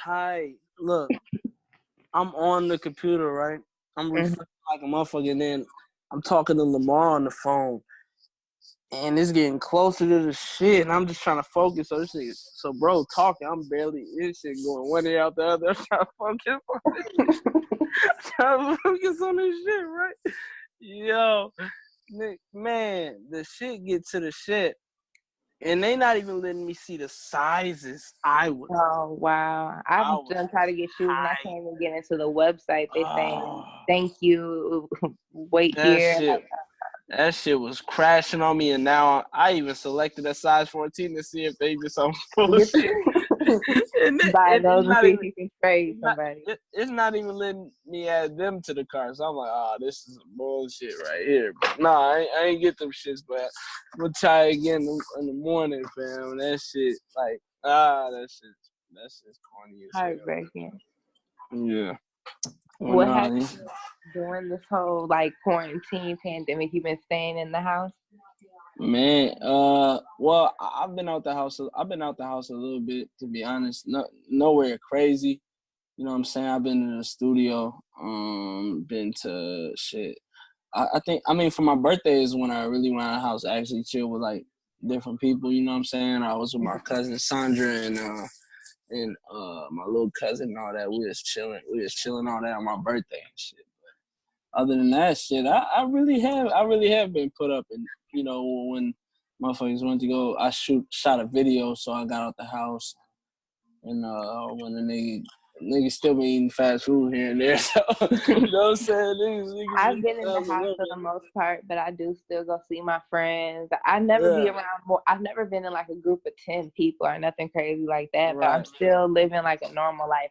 Ty, look, I'm on the computer, right? I'm refreshing like a motherfucker, and then I'm talking to Lamar on the phone, and it's getting closer to the shit, and I'm just trying to focus. So this shit, bro, talking, I'm barely, this shit going one ear out the other. I'm trying to focus on this. Trying to focus on this shit, right? Yo, man, the shit get to the shit, and they not even letting me see the sizes. Oh, wow. I'm done trying to get shoes, and I can't even get into the website. They saying, thank you, wait here. That shit was crashing on me, and now I even selected a size 14 to see if they just some bullshit. Buy those and see if you can trade somebody. It's not even letting me add them to the cart, so I'm like, this is bullshit right here. But nah, I ain't get them shits, but we'll try again in the morning, fam. That shit, like, that shit's corny as hell. Heartbreaking. Yeah. What have you during this whole like quarantine pandemic? You been staying in the house? Man, well, I've been out the house. I've been out the house a little bit, to be honest. Nowhere crazy. You know what I'm saying? I've been in the studio. Been to shit. I think for my birthday is when I really went out of the house. I actually chill with like different people. You know what I'm saying? I was with my cousin Sandra and my little cousin and all that. We was chilling all that on my birthday and shit. But other than that shit, I really have been put up. And you know, when motherfuckers went to go, I shot a video, so I got out the house. And when the niggas still been eating fast food here and there, so you know what I'm saying? Niggas I've been in the house for the most part, but I do still go see my friends. I never be around more. I've never been in like a group of 10 people or nothing crazy like that. Right. But I'm still living like a normal life.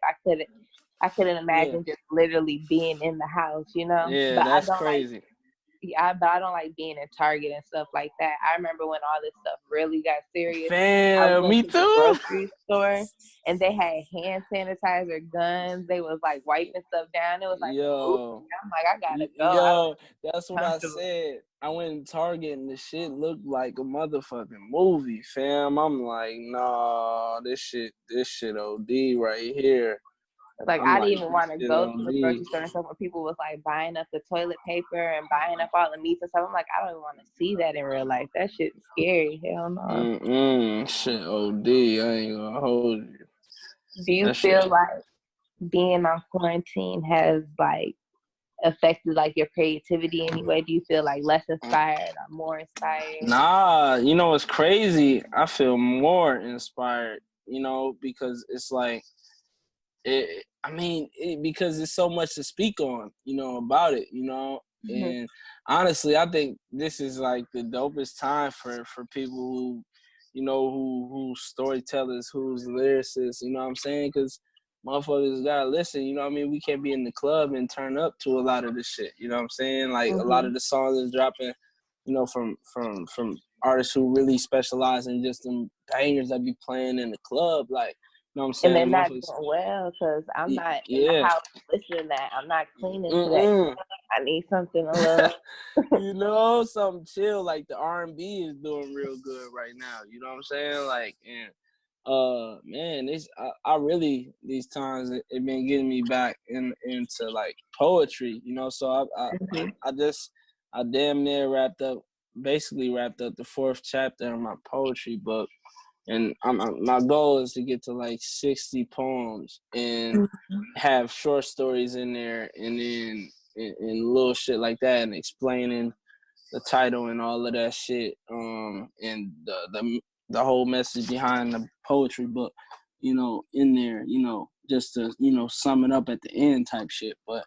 I couldn't imagine just literally being in the house, you know? Yeah, but that's crazy. But I don't like being in Target and stuff like that. I remember when all this stuff really got serious. Fam, me too. The grocery store, and they had hand sanitizer, guns. They was like wiping stuff down. It was like, yo, I'm like, I gotta go. Yo, that's what I said. I went to Target and the shit looked like a motherfucking movie, fam. I'm like, nah, this shit OD right here. Like, I didn't even want to go to the grocery store and stuff where people was like buying up the toilet paper and buying up all the meats and stuff. I'm like, I don't even want to see that in real life. That shit's scary. Hell no. Shit OD. I ain't gonna hold you. Do you feel like being on quarantine has like affected like your creativity anyway? Do you feel like less inspired or more inspired? Nah, you know what's crazy? I feel more inspired, you know, because it's like, because there's so much to speak on, you know, about it, you know. Mm-hmm. And honestly, I think this is like the dopest time for people who, you know, who storytellers, who's lyricists, you know what I'm saying? Because motherfuckers gotta listen, you know what I mean? We can't be in the club and turn up to a lot of this shit, you know what I'm saying? Like, a lot of the songs is dropping, you know, from artists who really specialize in just them bangers that be playing in the club, like, you know what I'm saying? And they're not doing well because I'm not in the house listening to that. I'm not cleaning to that. I need something a little. You know, something chill. Like the R&B is doing real good right now. You know what I'm saying? Like, and man, I really, these times it been getting me back into like poetry. You know, so I damn near basically wrapped up the 4th chapter of my poetry book. And my goal is to get to like 60 poems and have short stories in there, and then and little shit like that, and explaining the title and all of that shit, and the whole message behind the poetry book, you know, in there, you know, just to, you know, sum it up at the end type shit. But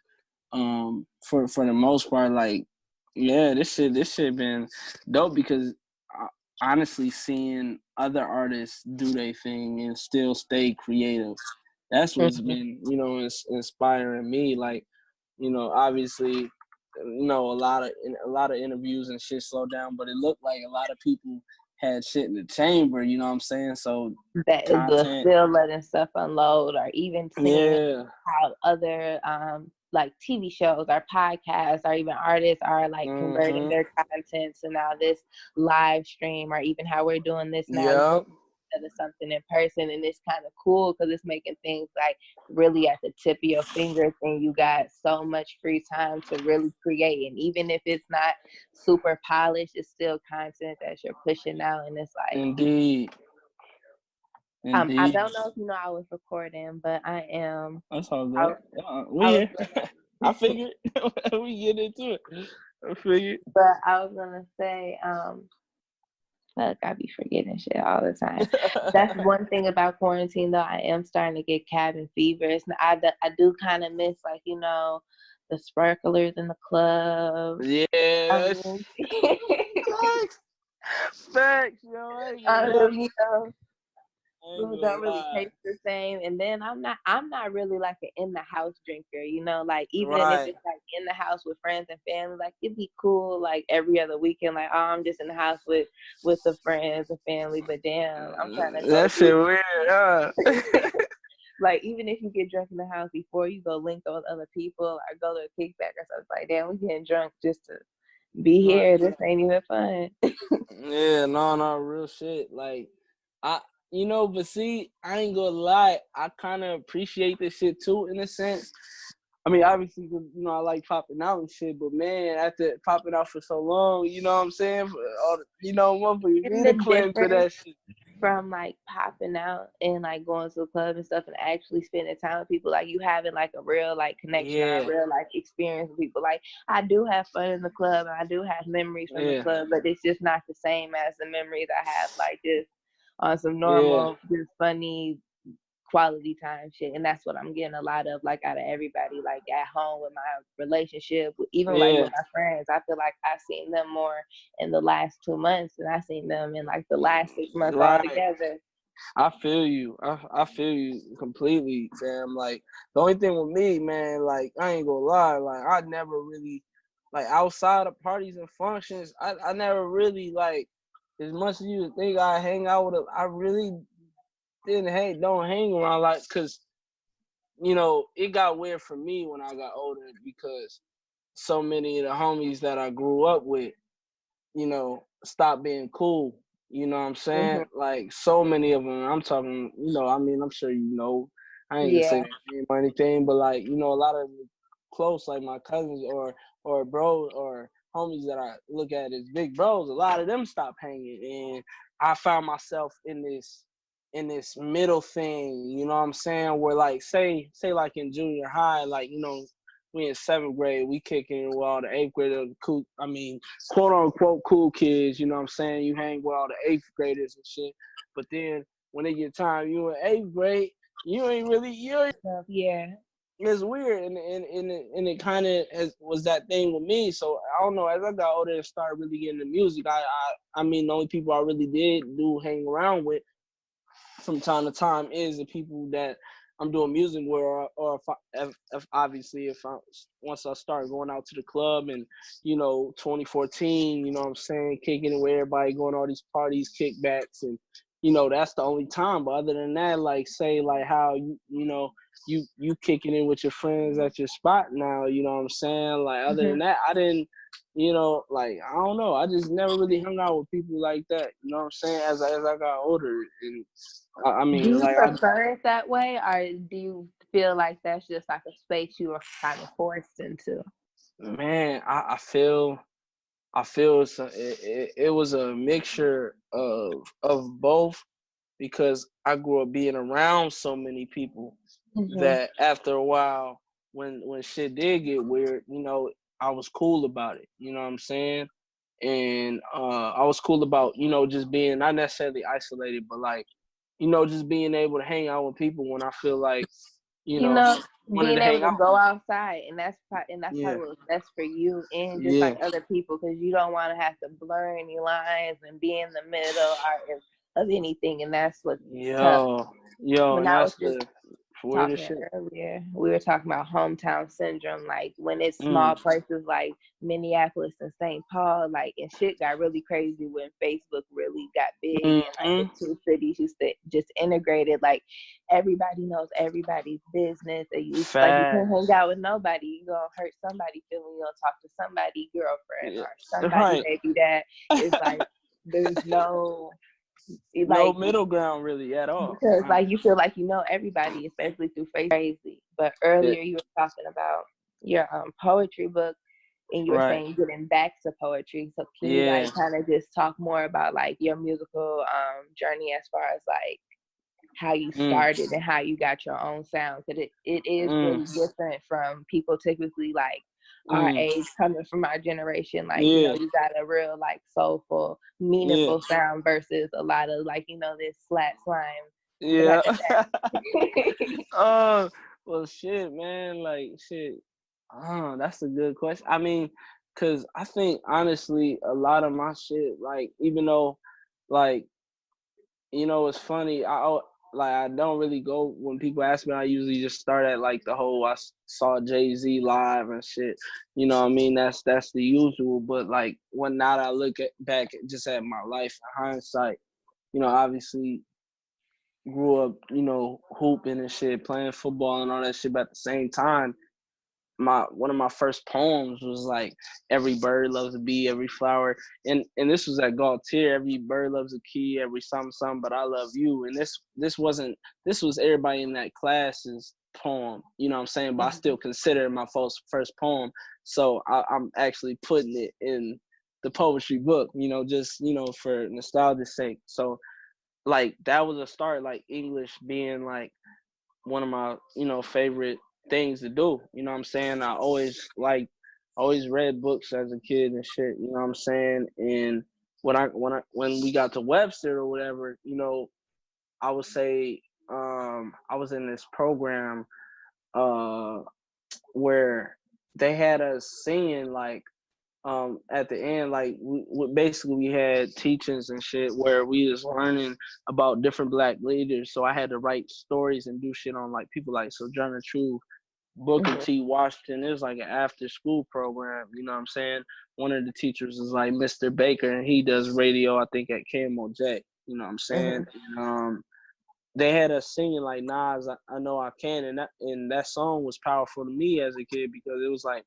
for the most part, like, yeah, this shit been dope because honestly, seeing other artists do their thing and still stay creative, that's what's been, you know, inspiring me. Like, you know, obviously, you know, a lot of interviews and shit slowed down, but it looked like a lot of people had shit in the chamber, you know what I'm saying? So that is still letting stuff unload, or even seeing how other like TV shows or podcasts or even artists are like converting their content to now this live stream, or even how we're doing this now instead of something in person. And it's kind of cool because it's making things like really at the tip of your fingers, and you got so much free time to really create. And even if it's not super polished, it's still content that you're pushing out. And it's like, Indeed. I don't know if you know I was recording, but I am. That's all good. We here. I figured. We get into it. I figured. But I was gonna say, fuck, I be forgetting shit all the time. That's one thing about quarantine, though. I am starting to get cabin fever. I do kind of miss, like, you know, the sparklers in the club. Yeah. Facts, yo. You know, food don't really taste the same. And then I'm not really like an in the house drinker, you know, like even if it's like in the house with friends and family, like it'd be cool like every other weekend, like, oh, I'm just in the house with the friends and family, but damn, I'm trying to that shit weird, huh? Like even if you get drunk in the house before you go link with other people or go to a kickback or something, like, damn, we getting drunk just to be here. This ain't even fun. Yeah, no, real shit. Like but see, I ain't gonna lie, I kind of appreciate this shit too, in a sense. I mean, obviously, you know, I like popping out and shit, but man, after popping out for so long, you know what I'm saying? For all the, you know, motherfucker, you need to cling to that shit. From like popping out and like going to a club and stuff and actually spending time with people, like you having like a real like connection or a real like experience with people. Like I do have fun in the club and I do have memories from the club, but it's just not the same as the memories I have like just on some normal, just funny quality time shit. And that's what I'm getting a lot of, like out of everybody, like at home with my relationship, even like with my friends. I feel like I've seen them more in the last 2 months than I've seen them in like the last 6 months all together. I feel you. I feel you completely, fam. Like the only thing with me, man, like I ain't gonna lie, like I never really, like outside of parties and functions, I never really, like, as much as you think I hang out with them, I really don't hang around, like, cause you know it got weird for me when I got older because so many of the homies that I grew up with, you know, stopped being cool. You know what I'm saying? Mm-hmm. Like so many of them. I'm talking, you know, I mean, I'm sure you know. I ain't gonna say their name or anything, but like, you know, a lot of them close, like my cousins or bro or homies that I look at as big bros. A lot of them stopped hanging, and I found myself in this middle thing. You know what I'm saying? Where like say like in junior high, like, you know, we in 7th grade, we kicking with all the 8th graders, cool, I mean, quote unquote cool kids, you know what I'm saying? You hang with all the 8th graders and shit. But then when they get time, you in 8th grade, you ain't really, it's weird. And it kind of was that thing with me. So I don't know, as I got older and started really getting the music, I mean, the only people I really did hang around with from time to time is the people that I'm doing music with, or if obviously once I start going out to the club and, you know, 2014, you know what I'm saying, kicking it with everybody, going all these parties, kickbacks, and, you know, that's the only time. But other than that, like say like how you know you kicking in with your friends at your spot now, you know what I'm saying? Like other than that, I didn't, you know, like I don't know, I just never really hung out with people like that, you know what I'm saying? As I got older, and I mean, do you like, prefer it that way, or do you feel like that's just like a space you were kind of forced into? Man, I feel it was a mixture of both, because I grew up being around so many people that after a while, when shit did get weird, you know, I was cool about it. You know what I'm saying? And I was cool about, you know, just being not necessarily isolated, but like, you know, just being able to hang out with people when I feel like, you know, wanted being to able hang to out. go outside, and that's probably what's best for you and just like other people, because you don't want to have to blur any lines and be in the middle of anything, and that's what's tough. When I was just talking earlier, we were talking about hometown syndrome, like when it's small places like Minneapolis and St. Paul, like, and shit got really crazy when Facebook really got big, and like the two cities used to just integrated, like everybody knows everybody's business, and you like you can't hang out with nobody, you gonna hurt somebody feeling, you gonna talk to somebody girlfriend or somebody baby that is like there's no No middle ground really at all. Because like you feel like you know everybody, especially through Facebook. Crazy. But earlier you were talking about your poetry book, and you were saying getting back to poetry. So can you like kind of just talk more about like your musical journey as far as like how you started and how you got your own sound? Because it is really different from people typically like our age, coming from our generation. Like, you know, you got a real like soulful, meaningful sound versus a lot of like, you know, this flat slime. Yeah. Well, shit, man. Like, shit. That's a good question. I mean, cause I think honestly, a lot of my shit, like, even though, like, you know, it's funny. I don't really go when people ask me. I usually just start at like the whole I saw Jay-Z live and shit. You know what I mean? That's the usual. But like when now that I look back just at my life in hindsight, you know, obviously grew up, you know, hooping and shit, playing football and all that shit. But at the same time, one of my first poems was like, every bird loves a bee, every flower, and this was at Gaultier. Every bird loves a key, every something, but I love you. And this was everybody in that class's poem, you know what I'm saying? But I still consider it my first poem, so I'm actually putting it in the poetry book, you know, just, you know, for nostalgia's sake. So like that was a start, like English being like one of my, you know, favorite things to do. You know what I'm saying? I always read books as a kid and shit, you know what I'm saying? And when we got to Webster or whatever, you know, I would say I was in this program where they had us singing like at the end, like basically we had teachings and shit where we was learning about different Black leaders. So I had to write stories and do shit on like people like Sojourner Truth, Booker T. Washington. It was like an after school program, you know what I'm saying? One of the teachers is like Mr. Baker, and he does radio, I think, at KMOJ, you know what I'm saying? And, they had us singing like Nas, I Know I Can, and that song was powerful to me as a kid because it was like,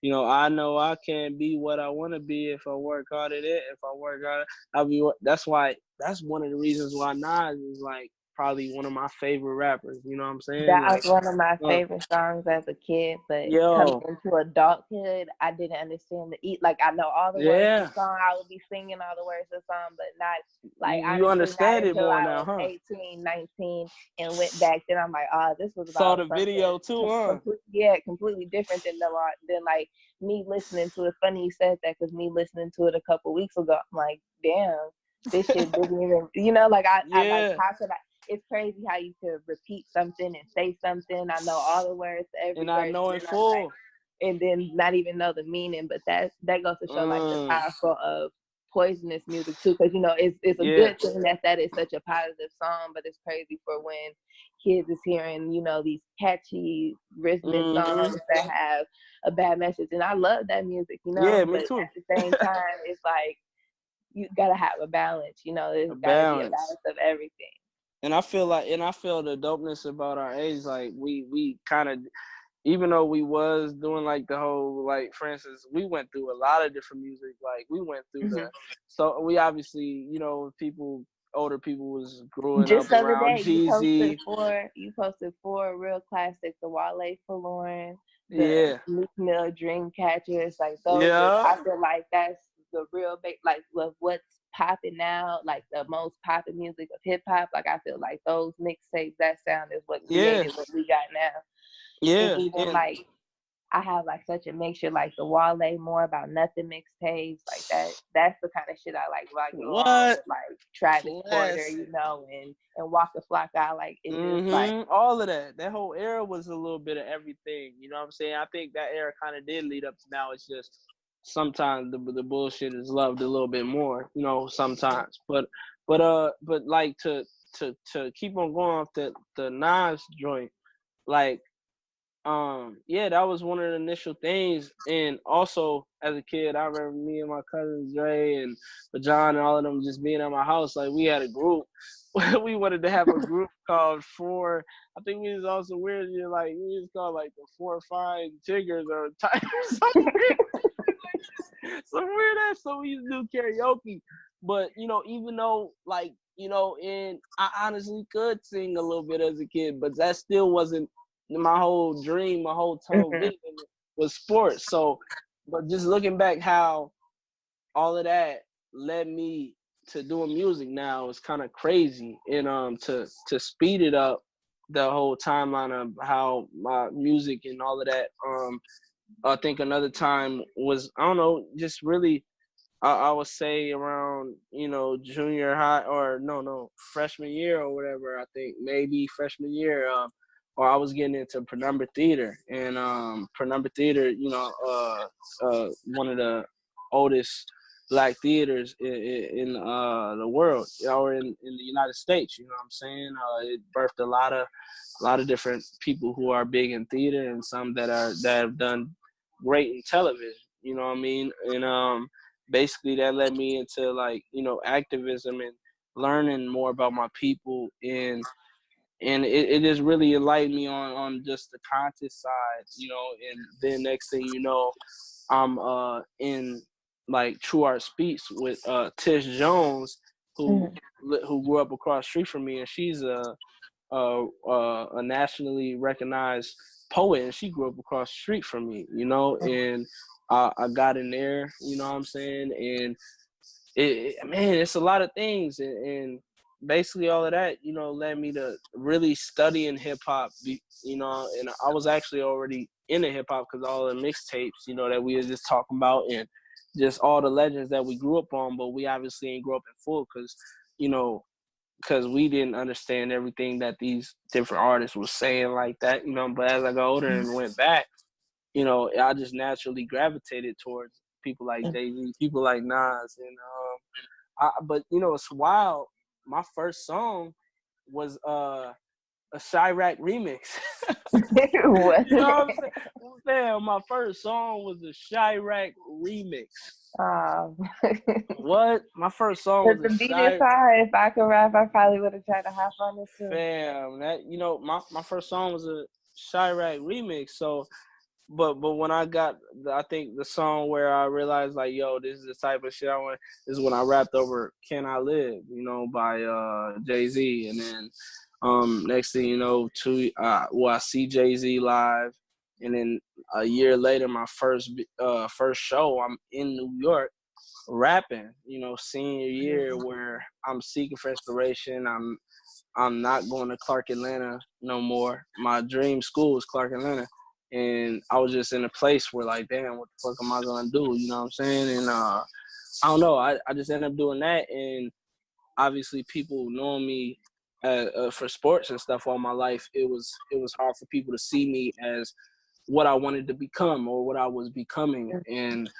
you know, I know I can be what I want to be if I work hard at it. If I work hard, I'll be. That's one of the reasons why Nas is like probably one of my favorite rappers. You know what I'm saying? That like, was one of my favorite songs as a kid, but coming into adulthood, I didn't understand like I know all the words of the song, I would be singing all the words of the song, but not like you understand not it more I now, was huh? 18, 19 and went back. Then I'm like, oh, this was Saw about the video too, huh? Completely different than like me listening to it. Funny you said that because me listening to it a couple weeks ago, I'm like, damn, this shit didn't even, you know, like I like how could I? It's crazy how you could repeat something and say something. I know all the words to every and word, I know it full, like, and then not even know the meaning. But that goes to show like the powerful of Poisonous music too, because you know it's a good thing that is such a positive song. But it's crazy for when kids is hearing, you know, these catchy rhythmic songs that have a bad message. And I love that music, you know. Yeah, me but too. At the same time, it's like you gotta have a balance, you know. There's gotta be a balance of everything. And I feel the dopeness about our age, like we kind of, even though we was doing like the whole, like, for instance, we went through a lot of different music. Like we went through so we obviously, you know, older people was growing Just up the other around day, Jeezy. you posted four real classics: the Wale Forlorn, the Meek Mill Dreamcatchers. Like those, I feel like that's the real like what's popping now, like the most popping music of hip hop. Like I feel like those mixtapes, that sound is what created what we got now. And even like I have like such a mixture, like the Wale More About Nothing mixtapes, like that's the kind of shit I like. Like with, like Travis Porter, you know, and Waka Flocka. Like it's just like all of that whole era was a little bit of everything, you know what I'm saying? I think that era kind of did lead up to now. It's just sometimes the bullshit is loved a little bit more, you know, sometimes. But like to keep on going off the Nas joint, like that was one of the initial things. And also as a kid, I remember me and my cousins Dre and John and all of them just being at my house. Like we had a group. We wanted to have a group called Four. I think we was also weird. You know, like we was called like the 4 or 5 Tigers or Tigers. Some weird ass. So we used to do karaoke. But you know, even though like you know, and I honestly could sing a little bit as a kid, but that still wasn't my whole dream. My whole tunnel Mm-hmm. vision was sports. So, but just looking back, how all of that led me to doing music now is kind of crazy. And to speed it up, the whole timeline of how my music and all of that. I think another time was, I don't know, just really, I would say around, you know, junior high, or no, freshman year or whatever. I think maybe freshman year, or I was getting into Penumbra Theater, and Penumbra Theater, you know, one of the oldest black theaters in the world, or in the United States. You know what I'm saying? It birthed a lot of different people who are big in theater, and some that have done great in television. You know what I mean? And basically that led me into, like, you know, activism and learning more about my people, and it just really enlightened me on just the conscious side, you know. And then next thing you know, I'm in like True Art Speaks with Tish Jones, who Mm-hmm. who grew up across the street from me, and she's a nationally recognized poet, and she grew up across the street from me, you know. And I got in there, you know what I'm saying. And man, it's a lot of things, and basically all of that, you know, led me to really studying hip hop, you know. And I was actually already into hip hop because all the mixtapes, you know, that we were just talking about, and just all the legends that we grew up on, but we obviously ain't grow up in full because, you know, because we didn't understand everything that these different artists were saying like that, you know. But as I got older and went back, you know, I just naturally gravitated towards people like Jay-Z, people like Nas, and but you know, it's wild. My first song was a Chirac remix. Was You know what I'm it? saying? Damn, my first song was a Chirac remix. Um, What? My first song Cause was the a beat is Chirac. hard. If I could rap, I probably would have tried to hop on it too. Fam, that, you know, my first song was a Chirac remix. So, but when I got, I think the song where I realized, like, yo, this is the type of shit I want. Is when I rapped over "Can I Live," you know, by Jay-Z. And then next thing you know, I see Jay-Z live, and then a year later, my first show, I'm in New York rapping, you know, senior year, where I'm seeking for inspiration. I'm not going to Clark Atlanta no more. My dream school is Clark Atlanta. And I was just in a place where, like, damn, what the fuck am I gonna do? You know what I'm saying? And I don't know. I just ended up doing that. And obviously, people knowing me for sports and stuff all my life, it was hard for people to see me as what I wanted to become or what I was becoming. And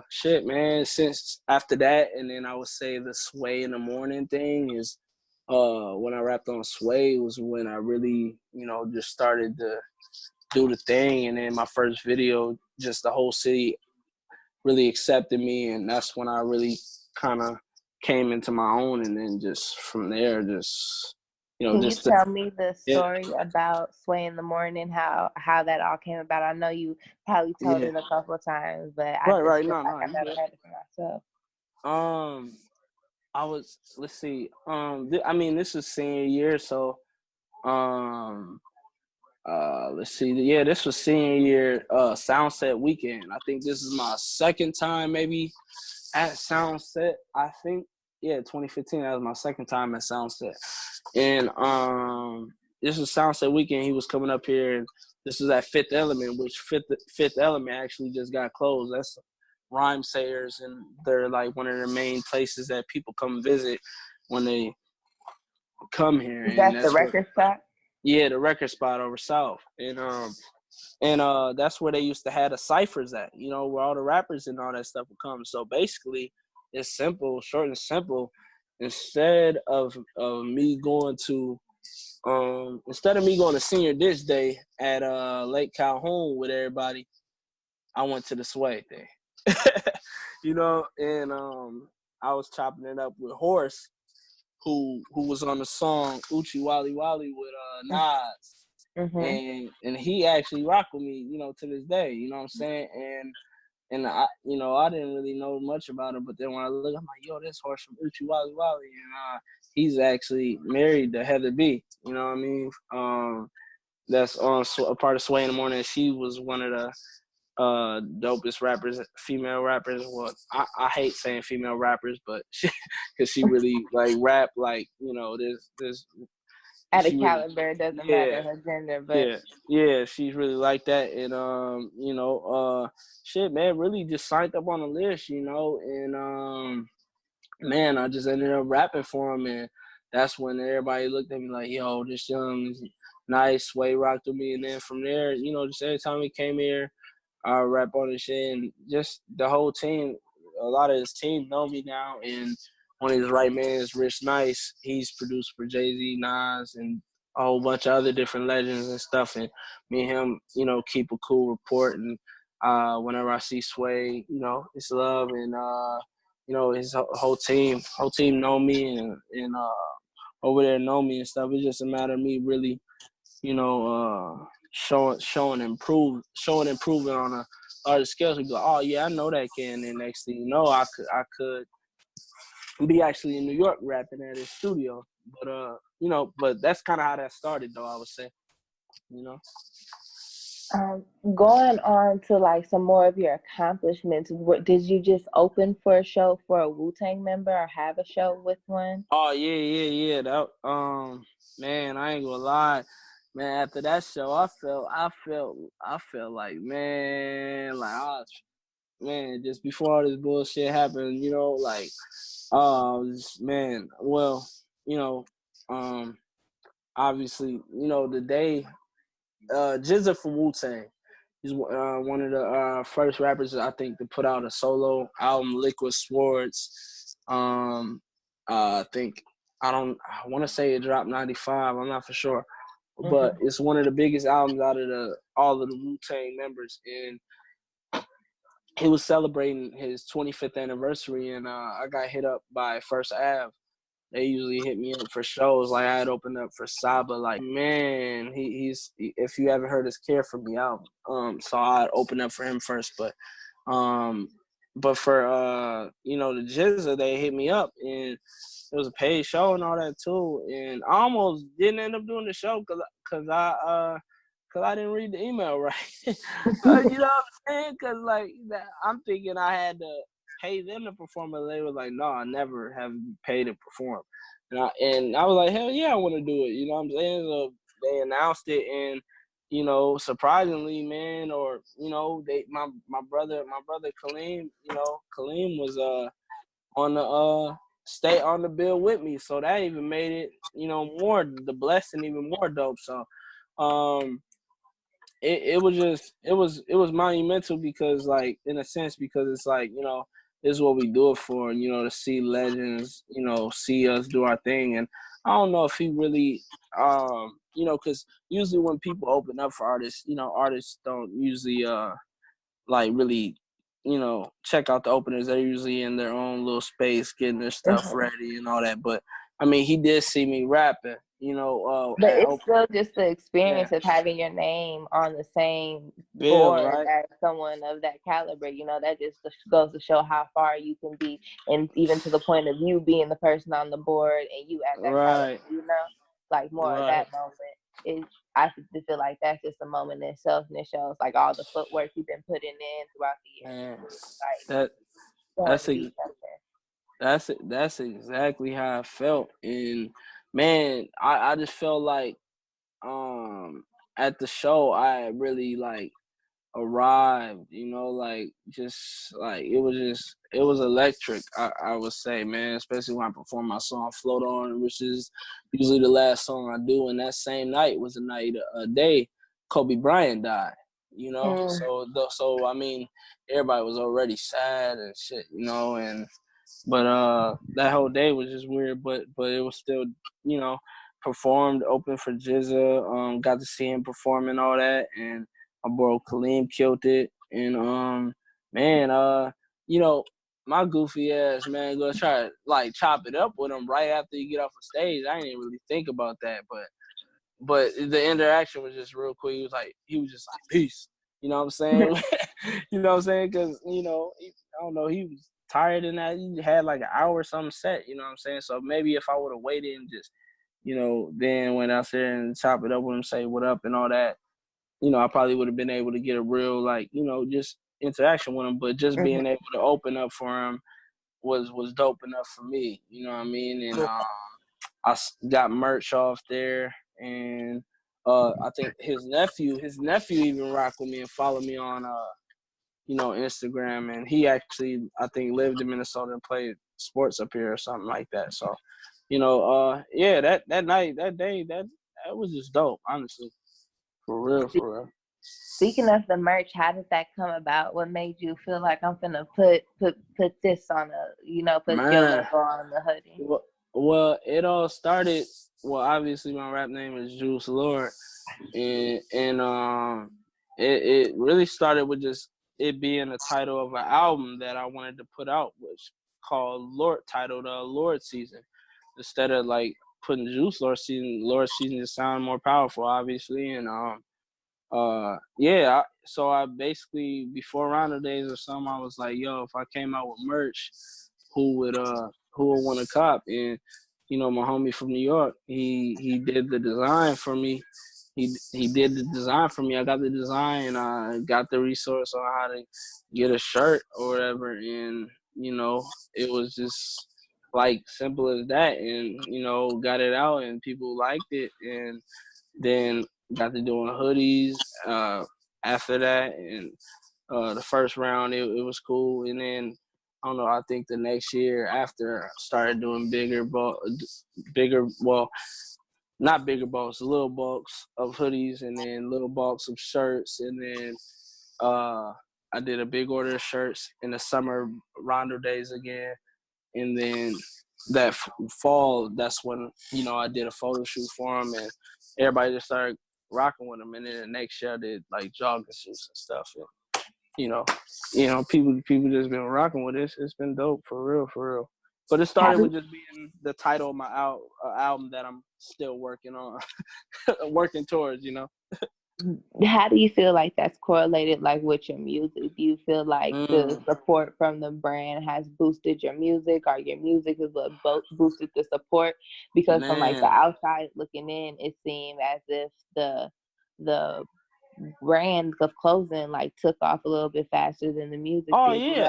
shit, man, since after that, and then I would say the Sway in the Morning thing is when I rapped on Sway was when I really, you know, just started to do the thing. And then my first video, just the whole city really accepted me, and that's when I really kind of came into my own. And then just from there, just, you know, Can you just tell me the yeah, story about Sway in the Morning? How that all came about? I know you probably told yeah, it a couple of times, but I just right, feel no, like no, I've you never good. heard it for myself. Um, I was, let's see, I mean, this is senior year, so um let's see, yeah, this was senior year Soundset weekend. I think this is my second time maybe at Soundset. I think, yeah, 2015, that was my second time at Soundset. And this was Soundset weekend. He was coming up here, and this was at Fifth Element, which Fifth Element actually just got closed. That's Rhyme Sayers, and they're like one of the main places that people come visit when they come here. Is And that the that's where, record shop? yeah, the record spot over south. And that's where they used to have the ciphers at, you know, where all the rappers and all that stuff would come. So basically, it's simple, short and simple. Instead of me going to Senior Ditch Day at Lake Calhoun with everybody, I went to the Sway thing. You know, and I was chopping it up with Horace, who was on the song Uchi Wally Wally with Nas. Mm-hmm. And he actually rocked with me, you know, to this day, you know what I'm saying? And and I didn't really know much about him, but then when I look, I'm like, yo, this horse from Uchi Wally Wally, and he's actually married to Heather B. You know what I mean? That's on a part of Sway in the Morning. She was one of the dopest rappers, female rappers. Well, I hate saying female rappers, but because she really like rap like this At a she really caliber, it doesn't matter her gender, but yeah, she's really like that, and shit, man, really just signed up on the list, and man, I just ended up rapping for him, and that's when everybody looked at me like, yo, this young nice Sway rocked with me, and then from there, just every time he came here, I rap on his shit, and just the whole team, a lot of his team know me now, and one of his right mans, Rich Nice, he's produced for Jay-Z, Nas, and a whole bunch of other different legends and stuff, and me and him, keep a cool rapport, and whenever I see Sway, it's love, and his whole team know me, and over there know me and stuff. It's just a matter of me really, showing improving on a larger scale. So be like, oh yeah, I know that kid. And then next thing you know, I could be actually in New York rapping at his studio. But that's kind of how that started, though. I would say, Going on to like some more of your accomplishments, did you just open for a show for a Wu-Tang member or have a show with one? Oh yeah. That man, I ain't gonna lie. Man, after that show, I felt like, man, like man, just before all this bullshit happened, like, man, well, obviously, the day, Jizza from Wu-Tang, he's one of the first rappers, I think, to put out a solo album, Liquid Swords. I think, I want to say it dropped 95, I'm not for sure. But it's one of the biggest albums out of all of the Wu-Tang members, and he was celebrating his 25th anniversary, and I got hit up by First Ave. They usually hit me up for shows. Like, I had opened up for Saba. Like, man, he's if you haven't heard his Care For Me album, so I opened up for him first. But for the Jizza, they hit me up, and it was a paid show and all that too. And I almost didn't end up doing the show because I didn't read the email right. You know what I'm saying? Because I'm thinking I had to pay them to perform, and they were like, "No, I never have paid to perform." And I was like, "Hell yeah, I want to do it." You know what I'm saying? So they announced it, and surprisingly, man, or my brother Kaleem, Kaleem was on the stay on the bill with me, so that even made it more the blessing even more dope. So it was monumental because, like, in a sense, because it's like, this is what we do it for, and to see legends, see us do our thing. And I don't know if he really because usually when people open up for artists, artists don't usually like really check out the openers. They're usually in their own little space getting their stuff ready and all that. But I mean, he did see me rapping, but it's still just the experience of having your name on the same board as someone of that caliber. That just goes to show how far you can be, and even to the point of you being the person on the board and you at that caliber, like more of that moment. I feel like that's just a moment in itself, and it shows like all the footwork you've been putting in throughout the years. That's exactly how I felt. And man, I just felt like at the show I really like arrived, just like it was electric, I would say, man, especially when I perform my song Float On, which is usually the last song I do. And that same night was a day Kobe Bryant died, so I mean, everybody was already sad and shit, but that whole day was just weird, but it was still, performed, open for Jizza, got to see him perform and all that, and my bro Kaleem killed it. And man, my goofy ass, man, go try to like chop it up with him right after you get off the stage. I didn't really think about that, but the interaction was just real quick. He was just like, peace. You know what I'm saying? You know what I'm saying? Because, you know, I don't know, he was tired and that. He had like an hour or something set, you know what I'm saying? So maybe if I would have waited and just, you know, then went out there and chop it up with him, say what up and all that, you know, I probably would have been able to get a real, like, you know, just interaction with him. But just being able to open up for him was dope enough for me, you know what I mean? And I got merch off there, and I think his nephew even rocked with me and followed me on you know, Instagram, and he actually, I think, lived in Minnesota and played sports up here or something like that. So, you know, yeah, that night, that day, that was just dope, honestly, for real. Speaking of the merch, how did that come about? What made you feel like I'm gonna put this on put your Man, logo on the hoodie? well, it all started. Well, obviously, my rap name is Juice Lord, and it really started with just it being the title of an album that I wanted to put out, which titled LORDSZN, instead of like putting Juice LORDSZN. LORDSZN just sound more powerful, obviously, and yeah. So I basically, before Rondo days or something, I was like, yo, if I came out with merch, who would want to cop? And you know, my homie from New York, he did the design for me. He did the design for me. I got the design. I got the resource on how to get a shirt or whatever, and you know, it was just like simple as that. And you know, got it out, and people liked it, and then got to doing hoodies after that, and the first round it was cool, and then I don't know. I think the next year after I started doing well, not bigger bulks, little bulks of hoodies, and then little bulks of shirts, and then I did a big order of shirts in the summer Rondo days again, and then that fall, that's when, you know, I did a photo shoot for him, and everybody just started rocking with him. And then the next year I did like jogging suits and stuff, and people just been rocking with this. It's been dope, for real. But it started with just being the title of my album that I'm still working on, working towards, you know. How do you feel like that's correlated, like, with your music? Do you feel like the support from the brand has boosted your music, or your music is what boosted the support? Because from like the outside looking in, it seemed as if the brand of clothing like took off a little bit faster than the music did.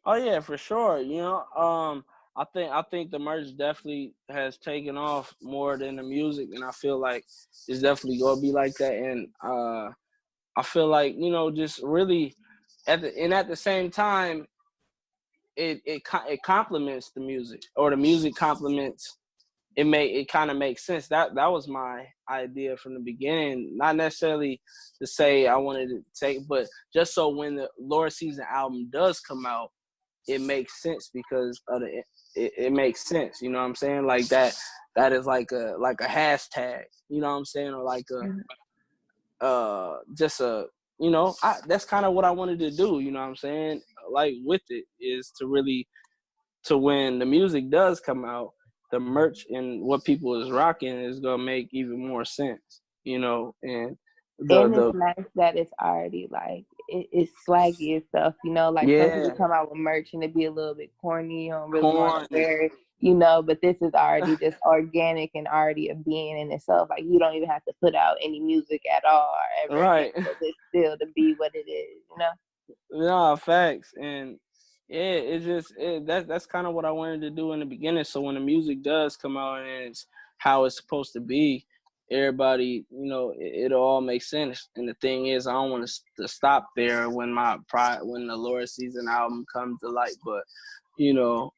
Oh yeah, for sure. You know, I think the merch definitely has taken off more than the music, and I feel like it's definitely gonna be like that. And I feel like, you know, just really at the same time, it complements the music, or the music complements. It kind of makes sense. That was my idea from the beginning. Not necessarily to say I wanted to take, but just so when the LORDSZN album does come out, it makes sense because of it makes sense. You know what I'm saying? Like that is like a hashtag. You know what I'm saying? Or like just a, you know, that's kind of what I wanted to do. You know what I'm saying? Like with it is to really, to when the music does come out, the merch and what people is rocking is gonna make even more sense, you know. And it's nice that it's already like it's swaggy and stuff, you know. Like some people come out with merch and it be a little bit corny, you don't really want to wear it, you know. But this is already just organic and already a being in itself. Like you don't even have to put out any music at all or ever, right? For this still to be what it is, you know. No, facts. And yeah, it's just that's kind of what I wanted to do in the beginning. So when the music does come out and it's how it's supposed to be, everybody, you know, it all makes sense. And the thing is, I don't want to stop there when when the LORDSZN album comes to light. But you know,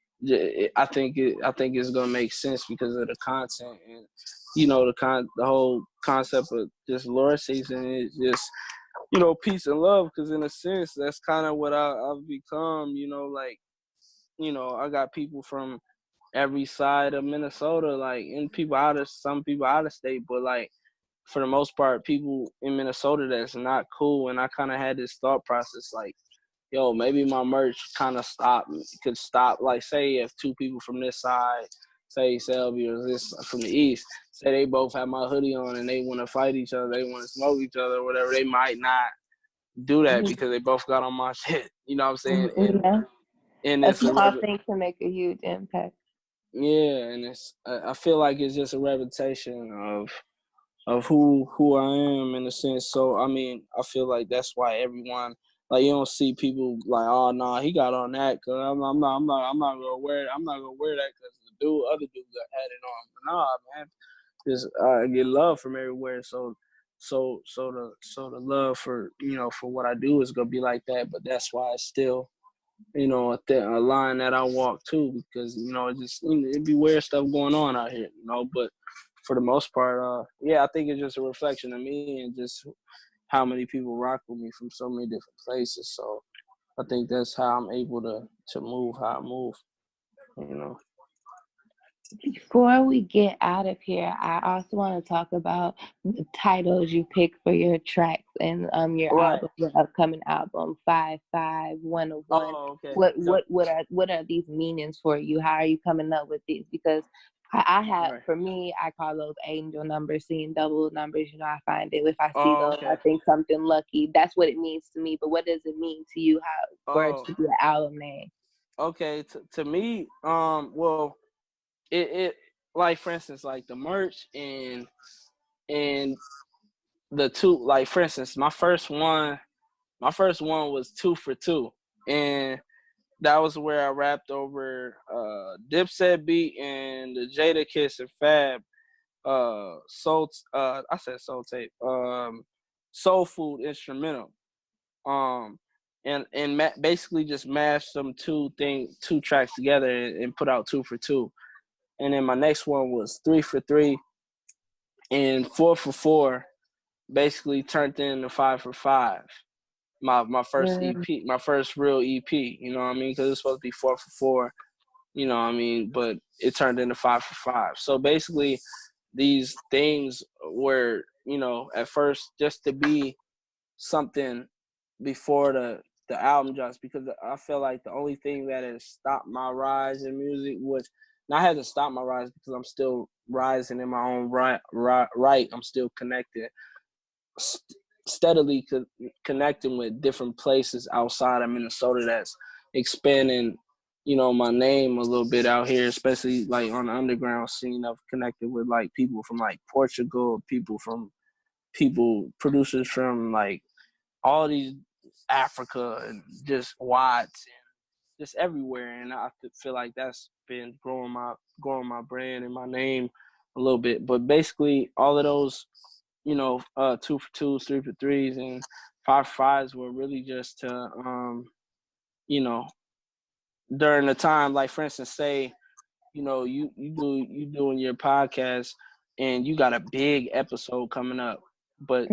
I think it's gonna make sense because of the content, and you know, the whole concept of just LORDSZN is just, you know, peace and love, because in a sense that's kind of what I've become, you know. Like, you know, I got people from every side of Minnesota, like, and some people out of state, but like for the most part, people in Minnesota that's not cool. And I kind of had this thought process, like, yo, maybe my merch kind of could stop. Like, say if two people from this side, say Selby or this from the east, say they both have my hoodie on and they want to fight each other, they want to smoke each other or whatever, they might not do that because they both got on my shit. You know what I'm saying? Yeah. And A it's small thing can make a huge impact. yeah, and it's I feel like it's just a reputation of who I am in a sense. So I mean, I feel like that's why everyone like you don't see people like, oh no, he got on that because I'm not gonna wear it. I'm not gonna wear that because the other dude that had it on. But nah, man, just I get love from everywhere. So the love for for what I do is gonna be like that. But that's why it's still a line that I walk too because it just it be weird stuff going on out here, but for the most part, yeah, I think it's just a reflection of me and just how many people rock with me from so many different places. So I think that's how I'm able to move how I move. Before we get out of here, I also want to talk about the titles you pick for your tracks and your Right. album, your upcoming album, 5-5, 101. Oh, okay. What are these meanings for you? How are you coming up with these? Because I have, Right. for me, I call those angel numbers, seeing double numbers. I find it, if I see Oh, those, okay. I think something lucky. That's what it means to me. But what does it mean to you? How for it to be an album name? Okay. To me, well, it like for instance, like the merch and the two, like for instance, my first one was 2 for 2, and that was where I rapped over Dipset beat and the Jada Kiss and Fab I said soul tape soul food instrumental and basically just mashed some two tracks together and put out 2 for 2. And then my next one was 3 for 3 and 4 for 4, basically turned into 5 for 5. My first EP, my first real EP, you know what I mean? Because it's supposed to be 4 for 4, you know what I mean? But it turned into 5 for 5. So basically, these things were, at first just to be something before the album drops, because I feel like the only thing that has stopped my rise in music was, not had to stop my rise because I'm still rising in my own right. I'm still connected, steadily connecting with different places outside of Minnesota that's expanding, my name a little bit out here, especially like on the underground scene. I've connected with like people from like Portugal, producers from like all these Africa and just Watts and just everywhere. And I feel like that's been growing my brand and my name a little bit. But basically all of those 2 for 2s, 3 for 3s, and 5 for 5s were really just to, during the time, like for instance, say, you doing your podcast and you got a big episode coming up, but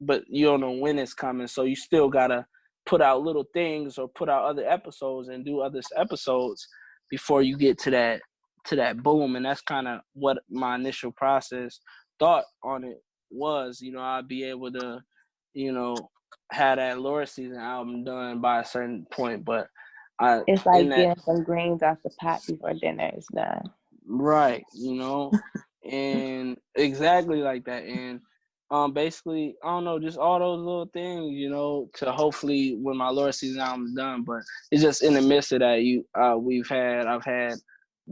but you don't know when it's coming, so you still gotta put out little things or put out other episodes and do other episodes before you get to that boom. And that's kind of what my initial process thought on it was. I'd be able to have that LORDSZN album done by a certain point, but it's like getting some greens off the pot before dinner is done. Right, and exactly like that. And basically, I don't know, just all those little things, to hopefully when my LORDSZN album's done. But it's just in the midst of that, I've had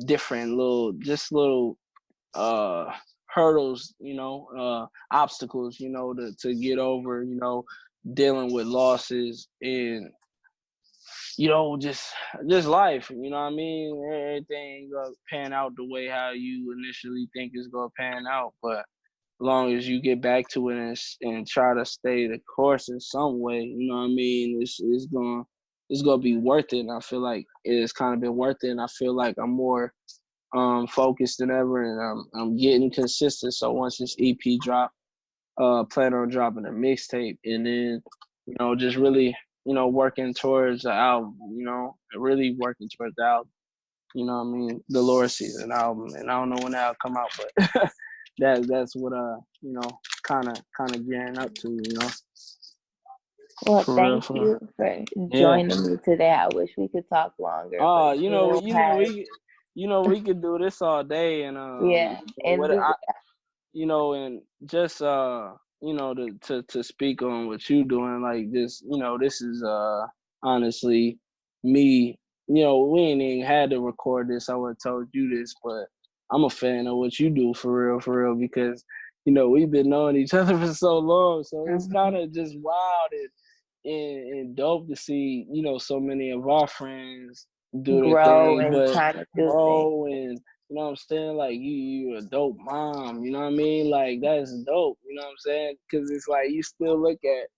different little hurdles, obstacles, to get over, dealing with losses and just life, you know what I mean? Everything gonna pan out the way how you initially think it's gonna pan out, but as long as you get back to it and try to stay the course in some way, you know what I mean? It's gonna be worth it. And I feel like it's kind of been worth it, and I feel like I'm more focused than ever, and I'm getting consistent. So once this EP drop, plan on dropping a mixtape, and then just really working towards the album, really working towards the album, what I mean, the LORDSZN album. And I don't know when that'll come out, but that's what kind of gearing up to, Well, thank you for joining me today. I wish we could talk longer. We could do this all day, and yeah, and what and just you know, to speak on what you doing, like this, you know, this is honestly me, you know, we ain't even had to record this. I would have told you this, but I'm a fan of what you do for real, because you know, we've been knowing each other for so long. So it's kind of just wild and dope to see, you know, so many of our friends do their grow thing, and but trying to do things. grow and you know what I'm saying? Like you a dope mom, you know what I mean? Like that's dope, you know what I'm saying? Because it's like you still look at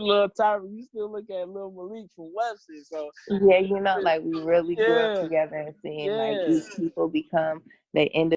little Tyra, you still look at little Malik from Webster. So Yeah, you know, like we really grew up yeah, together and seeing like yeah. each people become their individual